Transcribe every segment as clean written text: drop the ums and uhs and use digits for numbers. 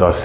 10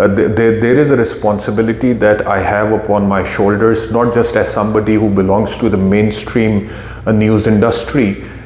there is a responsibility that I have upon my shoulders, not just as somebody who belongs to the mainstream news industry,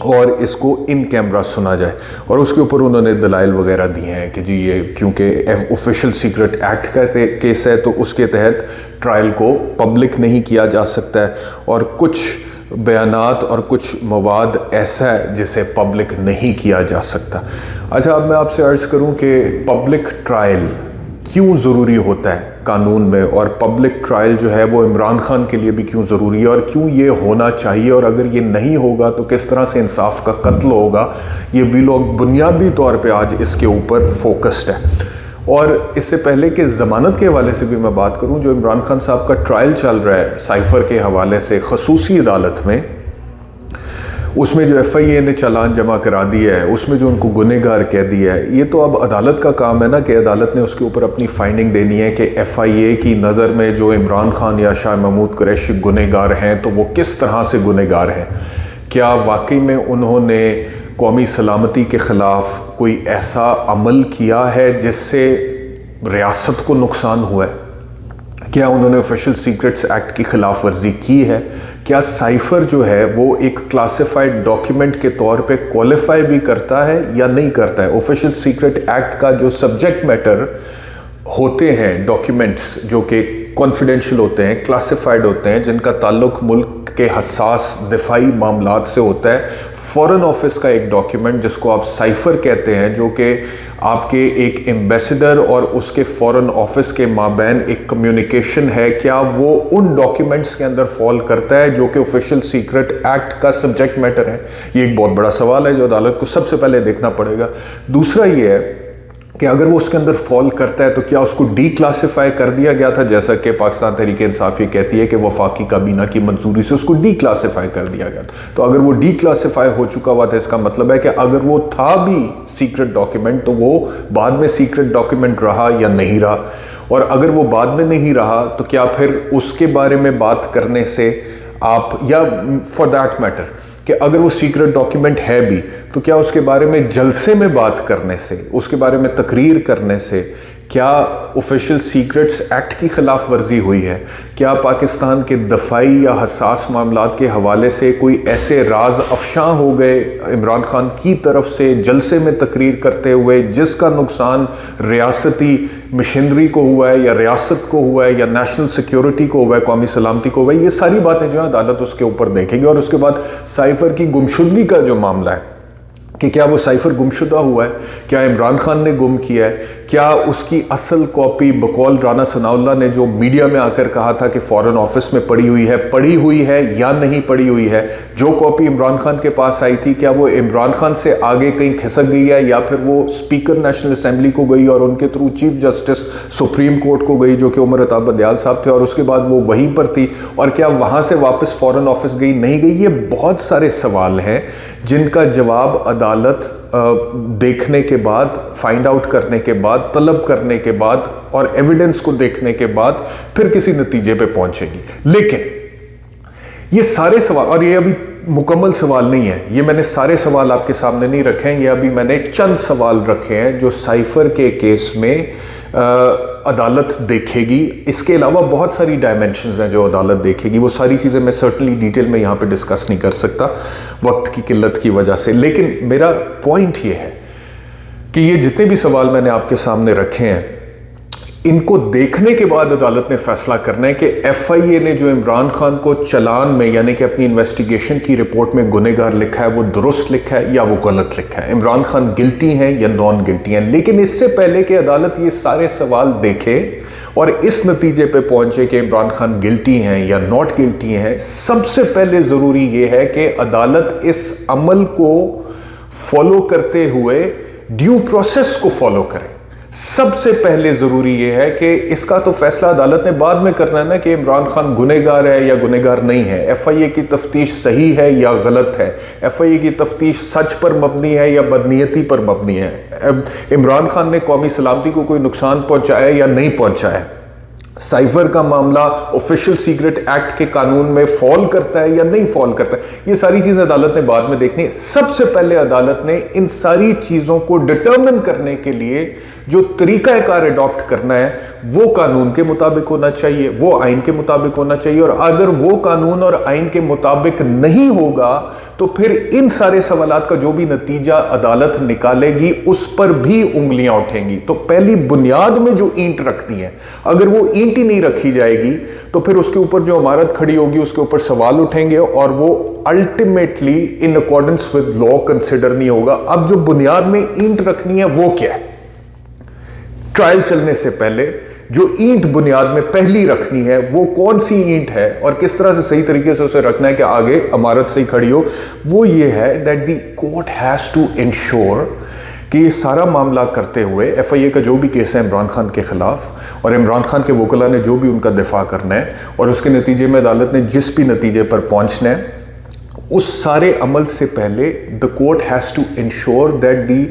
اور اس کو ان camera سنا جائے. اور اس کے اوپر انہوں نے دلائل وغیرہ دیے ہیں کہ جی یہ کیونکہ آفیشیل سیکرٹ ایکٹ کا کیس ہے تو اس کے تحت ٹرائل کو پبلک نہیں کیا جا سکتا ہے، اور کچھ بیانات اور کچھ مواد ایسا ہے جسے پبلک نہیں کیا جا سکتا. اچھا، اب میں آپ سے عرض کروں کہ پبلک ٹرائل کیوں ضروری ہوتا ہے قانون میں، اور پبلک ٹرائل جو ہے وہ عمران خان کے لیے بھی کیوں ضروری ہے، اور کیوں یہ ہونا چاہیے، اور اگر یہ نہیں ہوگا تو کس طرح سے انصاف کا قتل ہوگا. یہ ویلاگ بنیادی طور پہ آج اس کے اوپر فوکسڈ ہے. اور اس سے پہلے کہ ضمانت کے حوالے سے بھی میں بات کروں، جو عمران خان صاحب کا ٹرائل چل رہا ہے سائفر کے حوالے سے خصوصی عدالت میں، اس میں جو ایف آئی اے نے چالان جمع کرا دیا ہے، اس میں جو ان کو گنہگار کہہ دیا ہے، یہ تو اب عدالت کا کام ہے نا کہ عدالت نے اس کے اوپر اپنی فائنڈنگ دینی ہے کہ ایف آئی اے کی نظر میں جو عمران خان یا شاہ محمود قریشی گنہگار ہیں تو وہ کس طرح سے گنہگار ہیں. کیا واقعی میں انہوں نے قومی سلامتی کے خلاف کوئی ایسا عمل کیا ہے جس سے ریاست کو نقصان ہوا ہے؟ کیا انہوں نے آفیشیل سیکرٹس ایکٹ کی خلاف ورزی کی ہے؟ کیا سائفر جو ہے وہ ایک کلاسیفائڈ ڈاکیومنٹ کے طور پہ کوالیفائی بھی کرتا ہے یا نہیں کرتا ہے؟ آفیشیل سیکرٹ ایکٹ کا جو سبجیکٹ میٹر ہوتے ہیں ڈاکیومنٹس جو کہ کانفیڈینشیل ہوتے ہیں، کلاسیفائڈ ہوتے ہیں، جن کا تعلق ملک کے حساس دفاعی معاملات سے ہوتا ہے، فورن آفس کا ایک ڈاکیومنٹ جس کو آپ سائفر کہتے ہیں، جو کہ آپ کے ایک ایمبیسڈر اور اس کے فورن آفس کے مابین ایک کمیونیکیشن ہے، کیا وہ ان ڈاکیومنٹس کے اندر فال کرتا ہے جو کہ آفیشیل سیکرٹ ایکٹ کا سبجیکٹ میٹر ہے؟ یہ ایک بہت بڑا سوال ہے جو عدالت کو سب سے پہلے دیکھنا پڑے گا. دوسرا یہ ہے کہ اگر وہ اس کے اندر فال کرتا ہے تو کیا اس کو ڈی کلاسیفائی کر دیا گیا تھا، جیسا کہ پاکستان تحریک انصاف یہ کہتی ہے کہ وفاقی کابینہ کی منظوری سے اس کو ڈی کلاسیفائی کر دیا گیا تھا. تو اگر وہ ڈی کلاسیفائی ہو چکا ہوا تھا، اس کا مطلب ہے کہ اگر وہ تھا بھی سیکرٹ ڈاکیومنٹ تو وہ بعد میں سیکرٹ ڈاکیومنٹ رہا یا نہیں رہا، اور اگر وہ بعد میں نہیں رہا تو کیا پھر اس کے بارے میں بات کرنے سے آپ، یا فار دیٹ میٹر کہ اگر وہ سیکرٹ ڈاکیومنٹ ہے بھی تو کیا اس کے بارے میں جلسے میں بات کرنے سے، اس کے بارے میں تقریر کرنے سے کیا آفیشیل سیکرٹس ایکٹ کی خلاف ورزی ہوئی ہے؟ کیا پاکستان کے دفاعی یا حساس معاملات کے حوالے سے کوئی ایسے راز افشاں ہو گئے عمران خان کی طرف سے جلسے میں تقریر کرتے ہوئے جس کا نقصان ریاستی مشنری کو ہوا ہے، یا ریاست کو ہوا ہے، یا نیشنل سیکیورٹی کو ہوا ہے، قومی سلامتی کو ہوا ہے؟ یہ ساری باتیں جو ہیں عدالت اس کے اوپر دیکھے گی. اور اس کے بعد سائفر کی گمشدگی کا جو معاملہ ہے کہ کیا وہ سائفر گمشدہ ہوا ہے، کیا عمران خان نے گم کیا ہے، کیا اس کی اصل کاپی بقول رانا ثناء اللہ نے جو میڈیا میں آ کر کہا تھا کہ فورن آفس میں پڑی ہوئی ہے یا نہیں پڑی ہوئی ہے، جو کاپی عمران خان کے پاس آئی تھی کیا وہ عمران خان سے آگے کہیں کھسک گئی ہے، یا پھر وہ اسپیکر نیشنل اسمبلی کو گئی اور ان کے through chief justice supreme court کو گئی جو کہ عمر عطا بندیال صاحب تھے، اور اس کے بعد وہ وہیں پر تھی، اور کیا وہاں سے واپس فورن آفس گئی نہیں گئی؟ یہ بہت سارے سوال ہیں جن کا جواب عدالت دیکھنے کے بعد، فائنڈ آؤٹ کرنے کے بعد، طلب کرنے کے بعد اور ایویڈنس کو دیکھنے کے بعد پھر کسی نتیجے پہ پہنچے گی. لیکن یہ سارے سوال، اور یہ ابھی مکمل سوال نہیں ہے، یہ میں نے سارے سوال آپ کے سامنے نہیں رکھے ہیں، یہ ابھی میں نے چند سوال رکھے ہیں جو سائفر کے کیس میں عدالت دیکھے گی. اس کے علاوہ بہت ساری ڈائمنشنز ہیں جو عدالت دیکھے گی، وہ ساری چیزیں میں سرٹنلی ڈیٹیل میں یہاں پہ ڈسکس نہیں کر سکتا وقت کی قلت کی وجہ سے. لیکن میرا پوائنٹ یہ ہے کہ یہ جتنے بھی سوال میں نے آپ کے سامنے رکھے ہیں، ان کو دیکھنے کے بعد عدالت نے فیصلہ کرنا ہے کہ ایف آئی اے نے جو عمران خان کو چلان میں، یعنی کہ اپنی انویسٹیگیشن کی رپورٹ میں گنہگار لکھا ہے، وہ درست لکھا ہے یا وہ غلط لکھا ہے، عمران خان گلٹی ہیں یا نان گلٹی ہیں. لیکن اس سے پہلے کہ عدالت یہ سارے سوال دیکھے اور اس نتیجے پہ پہنچے کہ عمران خان گلٹی ہیں یا ناٹ گلٹی ہیں، سب سے پہلے ضروری یہ ہے کہ عدالت اس عمل کو فالو کرتے ہوئے ڈیو پروسیس کو فالو کرے. سب سے پہلے ضروری یہ ہے کہ اس کا تو فیصلہ عدالت نے بعد میں کرنا ہے نا کہ عمران خان گنہگار ہے یا گنہگار نہیں ہے، ایف آئی اے کی تفتیش صحیح ہے یا غلط ہے، ایف آئی اے کی تفتیش سچ پر مبنی ہے یا بدنیتی پر مبنی ہے، عمران خان نے قومی سلامتی کو کوئی نقصان پہنچایا یا نہیں پہنچایا، سائفر کا معاملہ آفیشیل سیکرٹ ایکٹ کے قانون میں فال کرتا ہے یا نہیں فال کرتا ہے. یہ ساری چیزیں عدالت نے بعد میں دیکھنی ہے. سب سے پہلے عدالت نے ان ساری چیزوں کو ڈٹرمن کرنے کے لیے جو طریقہ کار اڈاپٹ کرنا ہے وہ قانون کے مطابق ہونا چاہیے, وہ آئین کے مطابق ہونا چاہیے, اور اگر وہ قانون اور آئین کے مطابق نہیں ہوگا تو پھر ان سارے سوالات کا جو بھی نتیجہ عدالت نکالے گی اس پر بھی انگلیاں اٹھیں گی. تو پہلی بنیاد میں جو اینٹ رکھنی ہے, اگر وہ اینٹ ہی نہیں رکھی جائے گی تو پھر اس کے اوپر جو عمارت کھڑی ہوگی اس کے اوپر سوال اٹھیں گے اور وہ ultimately in accordance with law consider نہیں ہوگا. اب جو بنیاد میں اینٹ رکھنی ہے وہ کیا ہے؟ ٹرائل چلنے سے پہلے جو اینٹ بنیاد میں پہلی رکھنی ہے وہ کون سی اینٹ ہے اور کس طرح سے صحیح طریقے سے اسے رکھنا ہے کہ آگے عمارت صحیح کھڑی ہو, وہ یہ ہے that the court has to ensure کہ یہ سارا معاملہ کرتے ہوئے ایف آئی اے کا جو بھی کیس ہے عمران خان کے خلاف, اور عمران خان کے وکلاء نے جو بھی ان کا دفاع کرنا ہے اور اس کے نتیجے میں عدالت نے جس بھی نتیجے پر پہنچنا ہے, اس سارے عمل سے پہلے the court has to ensure that the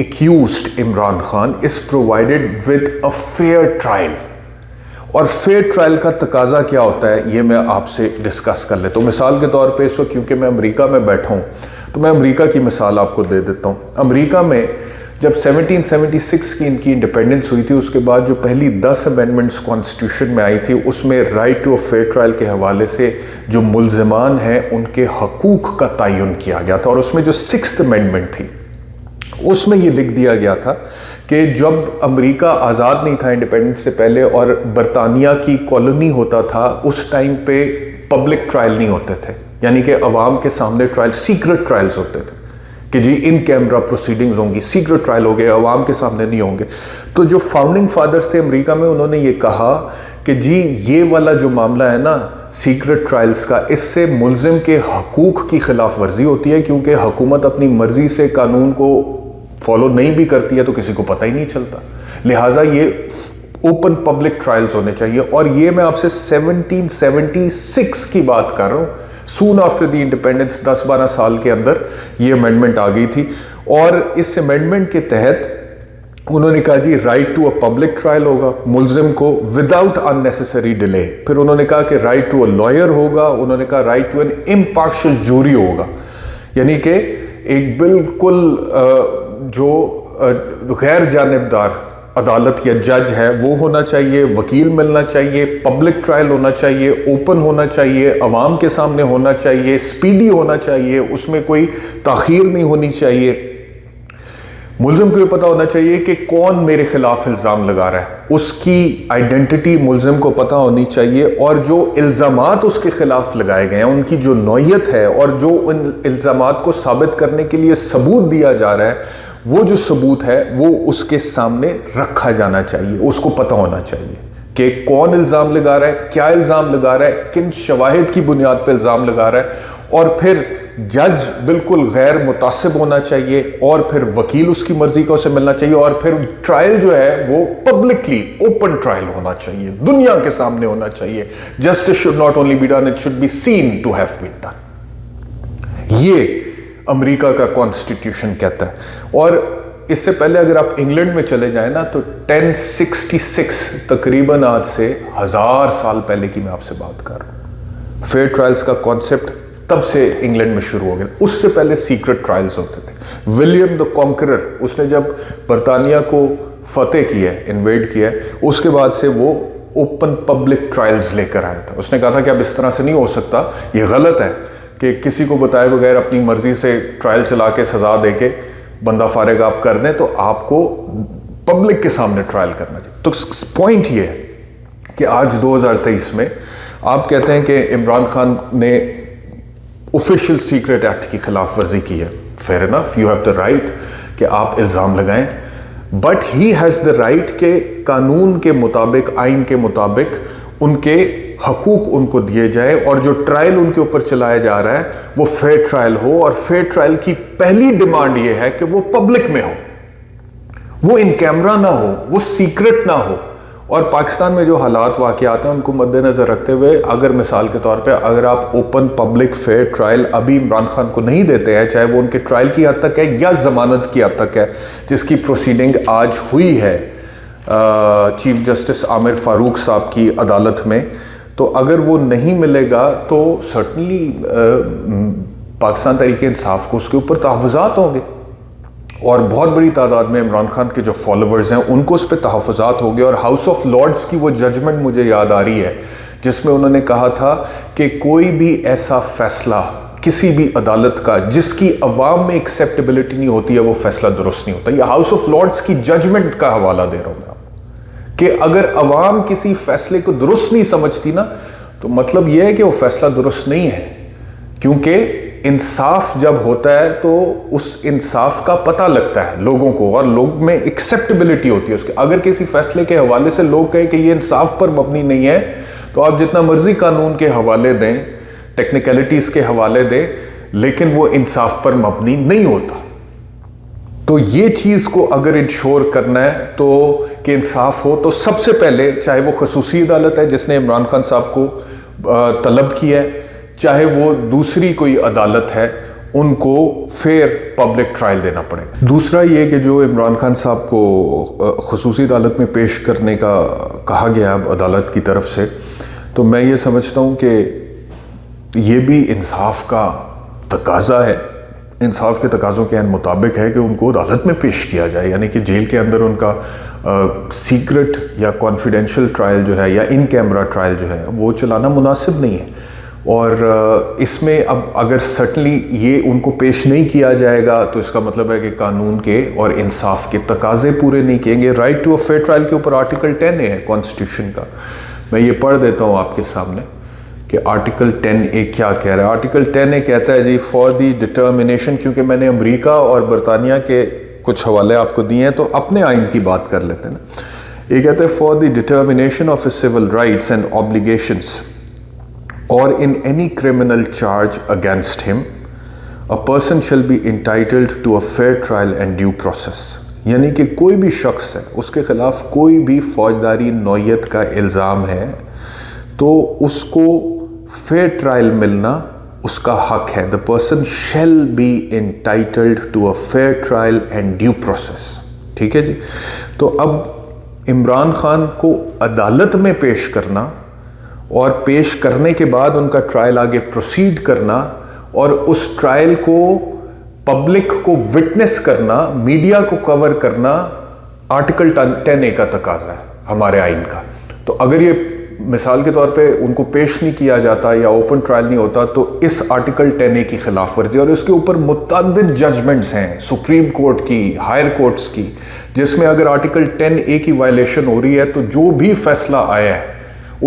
accused Imran Khan is provided with a fair trial. اور fair trial کا تقاضا کیا ہوتا ہے یہ میں آپ سے ڈسکس کر لیتا ہوں. مثال کے طور پہ اس وقت کیونکہ میں امریکہ میں بیٹھا ہوں تو میں امریکہ کی مثال آپ کو دے دیتا ہوں. امریکہ میں جب 1776 کی ان کی انڈیپینڈنس ہوئی تھی, اس کے بعد جو پہلی 10 امینڈمنٹس کانسٹیٹیوشن میں آئی تھی اس میں right to a fair trial کے حوالے سے جو ملزمان ہیں ان کے حقوق کا تعین کیا گیا تھا. اور اس میں جو 6th امینڈمنٹ تھی اس میں یہ لکھ دیا گیا تھا کہ جب امریکہ آزاد نہیں تھا انڈیپینڈنس سے پہلے اور برطانیہ کی کالونی ہوتا تھا, اس ٹائم پہ پبلک ٹرائل نہیں ہوتے تھے, یعنی کہ عوام کے سامنے ٹرائل, سیکرٹ ٹرائلز ہوتے تھے کہ جی ان کیمرہ پروسیڈنگز ہوں گی, سیکرٹ ٹرائل ہو گئے, عوام کے سامنے نہیں ہوں گے. تو جو فاؤنڈنگ فادرز تھے امریکہ میں انہوں نے یہ کہا کہ جی یہ والا جو معاملہ ہے نا سیکرٹ ٹرائلز کا, اس سے ملزم کے حقوق کی خلاف ورزی ہوتی ہے, کیونکہ حکومت اپنی مرضی سے قانون کو فالو نہیں بھی کرتی ہے تو کسی کو پتہ ہی نہیں چلتا. لہٰذا یہ اوپن پبلک ٹرائلز ہونے چاہیے. اور یہ میں آپ سے 1776 کی بات کر رہا ہوں, سون آفٹر دی انڈیپینڈنس, 10-12 سال کے اندر یہ امینڈمنٹ آ گئی تھی. اور اس امینڈمنٹ کے تحت انہوں نے کہا جی right to a public trial ہوگا ملزم کو وداؤٹ ان نیسیسری ڈیلے. پھر انہوں نے کہا کہ رائٹ ٹو اے لائر ہوگا, انہوں نے کہا رائٹ ٹو این امپارشل جوری ہوگا, یعنی کہ ایک بالکل جو غیر جانبدار عدالت یا جج ہے وہ ہونا چاہیے, وکیل ملنا چاہیے, پبلک ٹرائل ہونا چاہیے, اوپن ہونا چاہیے, عوام کے سامنے ہونا چاہیے, سپیڈی ہونا چاہیے, اس میں کوئی تاخیر نہیں ہونی چاہیے. ملزم کو یہ پتہ ہونا چاہیے کہ کون میرے خلاف الزام لگا رہا ہے, اس کی آئیڈینٹی ملزم کو پتہ ہونی چاہیے, اور جو الزامات اس کے خلاف لگائے گئے ہیں ان کی جو نوعیت ہے اور جو ان الزامات کو ثابت کرنے کے لیے ثبوت دیا جا رہا ہے وہ جو ثبوت ہے وہ اس کے سامنے رکھا جانا چاہیے. اس کو پتہ ہونا چاہیے کہ کون الزام لگا رہا ہے, کیا الزام لگا رہا ہے, کن شواہد کی بنیاد پہ الزام لگا رہا ہے, اور پھر جج بالکل غیر متعصب ہونا چاہیے, اور پھر وکیل اس کی مرضی کا اسے ملنا چاہیے, اور پھر ٹرائل جو ہے وہ پبلکلی اوپن ٹرائل ہونا چاہیے, دنیا کے سامنے ہونا چاہیے. Justice should not only be done, it should be seen to have been done. یہ امریکہ کا کانسٹیٹیوشن کہتا ہے. اور اس سے پہلے اگر آپ انگلینڈ میں چلے جائیں نا تو 1066 تقریباً آج سے 1000 سال پہلے کی میں آپ سے بات کر رہا ہوں. فیئر ٹرائلز کا کانسیپٹ تب سے انگلینڈ میں شروع ہو گیا. اس سے پہلے سیکرٹ ٹرائلز ہوتے تھے. ولیم دا کانکرر, اس نے جب برطانیہ کو فتح کیا ہے, انویڈ کیا ہے, اس کے بعد سے وہ اوپن پبلک ٹرائلز لے کر آیا تھا. اس نے کہا تھا کہ اب اس طرح سے نہیں ہو سکتا, یہ غلط ہے کہ کسی کو بتائے بغیر اپنی مرضی سے ٹرائل چلا کے سزا دے کے بندہ فارغ آپ کر دیں, تو آپ کو پبلک کے سامنے ٹرائل کرنا چاہیے. تو پوائنٹ یہ ہے کہ آج 2023 میں آپ کہتے ہیں کہ عمران خان نے آفیشیل سیکرٹ ایکٹ کی خلاف ورزی کی ہے. Fair enough, you have the right کہ آپ الزام لگائیں, but he has the right کہ قانون کے مطابق, آئین کے مطابق ان کے حقوق ان کو دیے جائے, اور جو ٹرائل ان کے اوپر چلایا جا رہا ہے وہ فیئر ٹرائل ہو. اور فیئر ٹرائل کی پہلی ڈیمانڈ یہ ہے کہ وہ پبلک میں ہو, وہ ان کیمرہ نہ ہو, وہ سیکرٹ نہ ہو. اور پاکستان میں جو حالات واقعات ہیں ان کو مد نظر رکھتے ہوئے اگر مثال کے طور پہ اگر آپ اوپن پبلک فیئر ٹرائل ابھی عمران خان کو نہیں دیتے ہیں, چاہے وہ ان کے ٹرائل کی حد تک ہے یا ضمانت کی حد تک ہے, جس کی پروسیڈنگ آج ہوئی ہے چیف جسٹس عامر فاروق صاحب کی عدالت میں, تو اگر وہ نہیں ملے گا تو سرٹنلی پاکستان تحریک انصاف کو اس کے اوپر تحفظات ہوں گے. اور بہت بڑی تعداد میں عمران خان کے جو فالوورز ہیں ان کو اس پہ تحفظات ہو گئے. اور ہاؤس آف لارڈز کی وہ ججمنٹ مجھے یاد آ رہی ہے جس میں انہوں نے کہا تھا کہ کوئی بھی ایسا فیصلہ کسی بھی عدالت کا جس کی عوام میں ایکسیپٹیبلٹی نہیں ہوتی ہے وہ فیصلہ درست نہیں ہوتا. یہ ہاؤس آف لارڈز کی ججمنٹ کا حوالہ دے رہا ہوں میں کہ اگر عوام کسی فیصلے کو درست نہیں سمجھتی نا تو مطلب یہ ہے کہ وہ فیصلہ درست نہیں ہے, کیونکہ انصاف جب ہوتا ہے تو اس انصاف کا پتہ لگتا ہے لوگوں کو اور لوگ میں ایکسیپٹیبلٹی ہوتی ہے اس کے. اگر کسی فیصلے کے حوالے سے لوگ کہیں کہ یہ انصاف پر مبنی نہیں ہے تو آپ جتنا مرضی قانون کے حوالے دیں, ٹیکنیکلٹیز کے حوالے دیں, لیکن وہ انصاف پر مبنی نہیں ہوتا. تو یہ چیز کو اگر انشور کرنا ہے تو کہ انصاف ہو تو سب سے پہلے چاہے وہ خصوصی عدالت ہے جس نے عمران خان صاحب کو طلب کیا ہے, چاہے وہ دوسری کوئی عدالت ہے, ان کو فیئر پبلک ٹرائل دینا پڑے گا. دوسرا یہ کہ جو عمران خان صاحب کو خصوصی عدالت میں پیش کرنے کا کہا گیا اب عدالت کی طرف سے, تو میں یہ سمجھتا ہوں کہ یہ بھی انصاف کا تقاضا ہے. انصاف کے تقاضوں کے مطابق ہے کہ ان کو عدالت میں پیش کیا جائے, یعنی کہ جیل کے اندر ان کا سیکرٹ یا کانفیڈینشیل ٹرائل جو ہے یا ان کیمرہ ٹرائل جو ہے وہ چلانا مناسب نہیں ہے. اور اس میں اب اگر سٹنلی یہ ان کو پیش نہیں کیا جائے گا تو اس کا مطلب ہے کہ قانون کے اور انصاف کے تقاضے پورے نہیں کیے گے. Right to a fair trial کے اوپر آرٹیکل 10A ہے کانسٹیٹیوشن کا, میں یہ پڑھ دیتا ہوں آپ کے سامنے کہ آرٹیکل 10A کیا کہہ رہا ہے. آرٹیکل 10A کہتا ہے جی فار دی ڈٹرمنیشن, کیونکہ میں نے امریکہ اور برطانیہ کے کچھ حوالے آپ کو دیے ہیں تو اپنے آئین کی بات کر لیتے ہیں نا. یہ کہتا ہے for the determination of a civil rights and obligations or in any criminal charge against him, a person shall be entitled to a fair trial and due process. یعنی کہ کوئی بھی شخص ہے اس کے خلاف کوئی بھی فوجداری نوعیت کا الزام ہے تو اس کو فیئر ٹرائل ملنا اس کا حق ہے. The person shall be entitled to a fair trial and due process. ٹھیک ہے جی. تو اب عمران خان کو عدالت میں پیش کرنا اور پیش کرنے کے بعد ان کا ٹرائل آگے پروسیڈ کرنا اور اس ٹرائل کو پبلک کو وٹنس کرنا, میڈیا کو کور کرنا آرٹیکل 10A کا تقاضا ہے ہمارے آئین کا. تو اگر یہ مثال کے طور پہ ان کو پیش نہیں کیا جاتا یا اوپن ٹرائل نہیں ہوتا تو اس آرٹیکل 10A کی خلاف ورزی, اور اس کے اوپر متعدد ججمنٹس ہیں سپریم کورٹ کی, ہائر کورٹس کی, جس میں اگر آرٹیکل 10A کی وائلیشن ہو رہی ہے تو جو بھی فیصلہ آیا ہے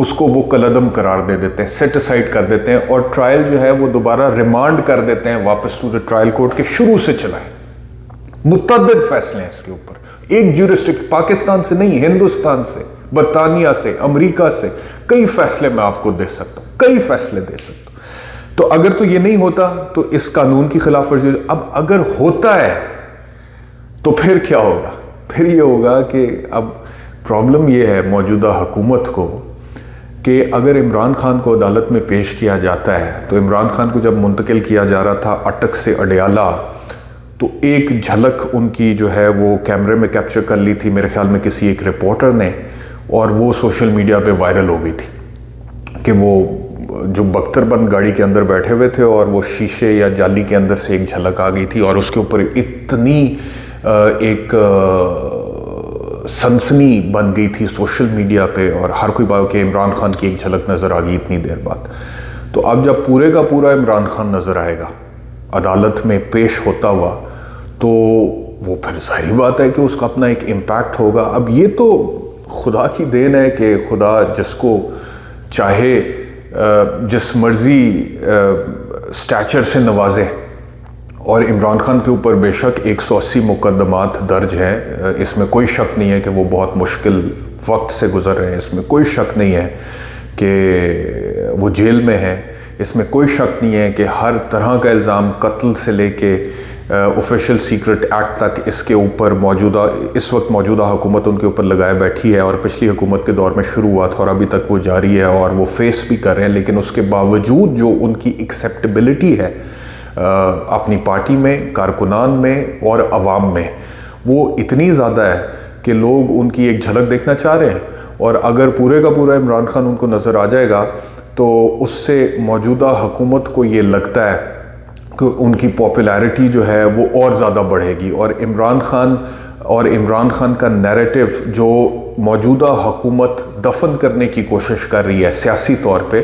اس کو وہ کالعدم قرار دے دیتے ہیں, سیٹ اسائڈ کر دیتے ہیں اور ٹرائل جو ہے وہ دوبارہ ریمانڈ کر دیتے ہیں واپس ٹو دا ٹرائل کورٹ کے شروع سے چلائیں. متعدد فیصلے ہیں اس کے اوپر, ایک جورسڈکشن پاکستان سے نہیں, ہندوستان سے, برطانیہ سے, امریکہ سے کئی فیصلے میں آپ کو دے سکتا ہوں, کئی فیصلے دے سکتا ہوں. تو اگر تو یہ نہیں ہوتا تو اس قانون کی خلاف ورزی. اب اگر ہوتا ہے تو پھر کیا ہوگا؟ پھر یہ ہوگا کہ اب پرابلم یہ ہے موجودہ حکومت کو کہ اگر عمران خان کو عدالت میں پیش کیا جاتا ہے تو عمران خان کو جب منتقل کیا جا رہا تھا اٹک سے اڈیالہ تو ایک جھلک ان کی جو ہے وہ کیمرے میں کیپچر کر لی تھی میرے خیال میں کسی ایک رپورٹر نے, اور وہ سوشل میڈیا پہ وائرل ہو گئی تھی کہ وہ جو بختر بند گاڑی کے اندر بیٹھے ہوئے تھے اور وہ شیشے یا جالی کے اندر سے ایک جھلک آ گئی تھی اور اس کے اوپر اتنی ایک سنسنی بن گئی تھی سوشل میڈیا پہ, اور ہر کوئی بات کہ عمران خان کی ایک جھلک نظر آ گئی اتنی دیر بعد. تو اب جب پورے کا پورا عمران خان نظر آئے گا عدالت میں پیش ہوتا ہوا تو وہ پھر ظاہری بات ہے کہ اس کا اپنا ایک امپیکٹ ہوگا. اب یہ تو خدا کی دین ہے کہ خدا جس کو چاہے جس مرضی سٹیچر سے نوازے, اور عمران خان کے اوپر بے شک 180 مقدمات درج ہیں, اس میں کوئی شک نہیں ہے کہ وہ بہت مشکل وقت سے گزر رہے ہیں, اس میں کوئی شک نہیں ہے کہ وہ جیل میں ہیں, اس میں کوئی شک نہیں ہے کہ ہر طرح کا الزام قتل سے لے کے آفیشیل سیکرٹ ایکٹ تک اس کے اوپر اس وقت موجودہ حکومت ان کے اوپر لگائے بیٹھی ہے, اور پچھلی حکومت کے دور میں شروع ہوا تھا اور ابھی تک وہ جاری ہے اور وہ فیس بھی کر رہے ہیں. لیکن اس کے باوجود جو ان کی ایکسیپٹیبلٹی ہے اپنی پارٹی میں, کارکنان میں اور عوام میں, وہ اتنی زیادہ ہے کہ لوگ ان کی ایک جھلک دیکھنا چاہ رہے ہیں. اور اگر پورے کا پورا عمران خان ان کو نظر آ جائے گا تو اس سے موجودہ حکومت کو یہ لگتا ہے کہ ان کی پاپولیرٹی جو ہے وہ اور زیادہ بڑھے گی، اور عمران خان کا نیریٹو جو موجودہ حکومت دفن کرنے کی کوشش کر رہی ہے سیاسی طور پہ،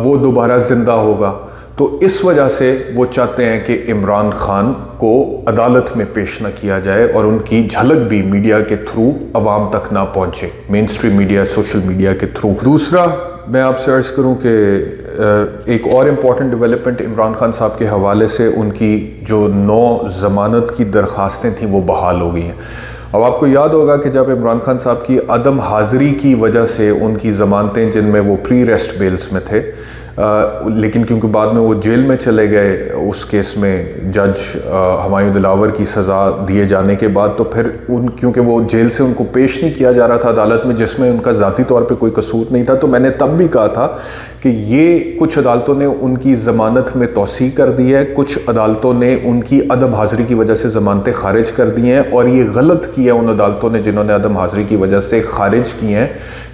وہ دوبارہ زندہ ہوگا۔ تو اس وجہ سے وہ چاہتے ہیں کہ عمران خان کو عدالت میں پیش نہ کیا جائے اور ان کی جھلک بھی میڈیا کے تھرو عوام تک نہ پہنچے، مین اسٹریم میڈیا، سوشل میڈیا کے تھرو۔ دوسرا میں آپ سے عرض کروں کہ ایک اور امپورٹنٹ ڈیولپمنٹ عمران خان صاحب کے حوالے سے، ان کی جو 9 ضمانت کی درخواستیں تھیں وہ بحال ہو گئی ہیں۔ اب آپ کو یاد ہوگا کہ جب عمران خان صاحب کی عدم حاضری کی وجہ سے ان کی ضمانتیں، جن میں وہ پری ریسٹ بیلز میں تھے، لیکن کیونکہ بعد میں وہ جیل میں چلے گئے اس کیس میں جج ہمایوں دلاور کی سزا دیے جانے کے بعد، تو پھر کیونکہ وہ جیل سے ان کو پیش نہیں کیا جا رہا تھا عدالت میں، جس میں ان کا ذاتی طور پہ کوئی قصور نہیں تھا، تو میں نے تب بھی کہا تھا کہ یہ کچھ عدالتوں نے ان کی ضمانت میں توسیع کر دی ہے، کچھ عدالتوں نے ان کی عدم حاضری کی وجہ سے ضمانتیں خارج کر دی ہیں، اور یہ غلط کیا ان عدالتوں نے جنہوں نے عدم حاضری کی وجہ سے خارج کی ہیں،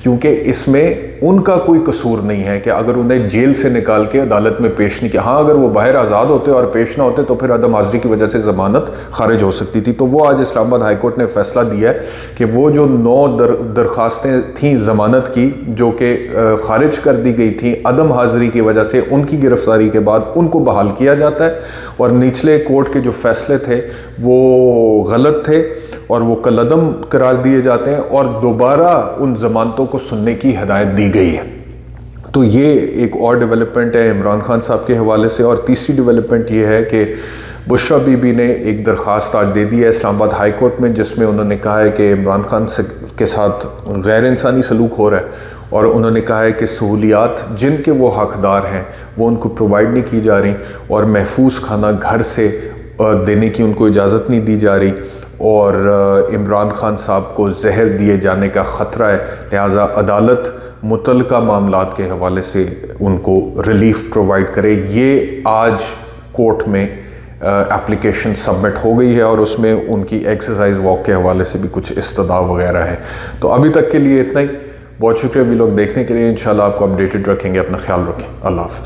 کیونکہ اس میں ان کا کوئی قصور نہیں ہے کہ اگر انہیں جیل سے نکال کے عدالت میں پیش نہیں کیا۔ ہاں اگر وہ باہر آزاد ہوتے اور پیش نہ ہوتے تو پھر عدم حاضری کی وجہ سے ضمانت خارج ہو سکتی تھی۔ تو وہ آج اسلام آباد ہائی کورٹ نے فیصلہ دیا ہے کہ وہ جو 9 درخواستیں تھیں ضمانت کی جو کہ خارج کر دی گئی تھیں عدم حاضری کی وجہ سے، ان کی گرفتاری کے بعد ان کو بحال کیا جاتا ہے، اور نچلے کورٹ کے جو فیصلے تھے وہ غلط تھے اور وہ کالعدم قرار دیے جاتے ہیں، اور دوبارہ ان ضمانتوں کو سننے کی ہدایت دی گئی ہے۔ تو یہ ایک اور ڈیولپمنٹ ہے عمران خان صاحب کے حوالے سے۔ اور تیسری ڈیولپمنٹ یہ ہے کہ بشرا بی بی نے ایک درخواست آج دے دی ہے اسلام آباد ہائی کورٹ میں، جس میں انہوں نے کہا ہے کہ عمران خان کے ساتھ غیر انسانی سلوک ہو رہا ہے، اور انہوں نے کہا ہے کہ سہولیات جن کے وہ حقدار ہیں وہ ان کو پرووائڈ نہیں کی جا رہی، اور محفوظ کھانا گھر سے دینے کی ان کو اجازت نہیں دی جا رہی، اور عمران خان صاحب کو زہر دیے جانے کا خطرہ ہے، لہٰذا عدالت متعلقہ معاملات کے حوالے سے ان کو ریلیف پرووائڈ کرے۔ یہ آج کورٹ میں اپلیکیشن سبمٹ ہو گئی ہے، اور اس میں ان کی ایکسرسائز واک کے حوالے سے بھی کچھ استدعا وغیرہ ہے۔ تو ابھی تک کے لیے اتنا ہی۔ بہت شکریہ بھی لوگ دیکھنے کے لیے، انشاءاللہ آپ کو اپڈیٹڈ رکھیں گے۔ اپنا خیال رکھیں۔ اللہ حافظ۔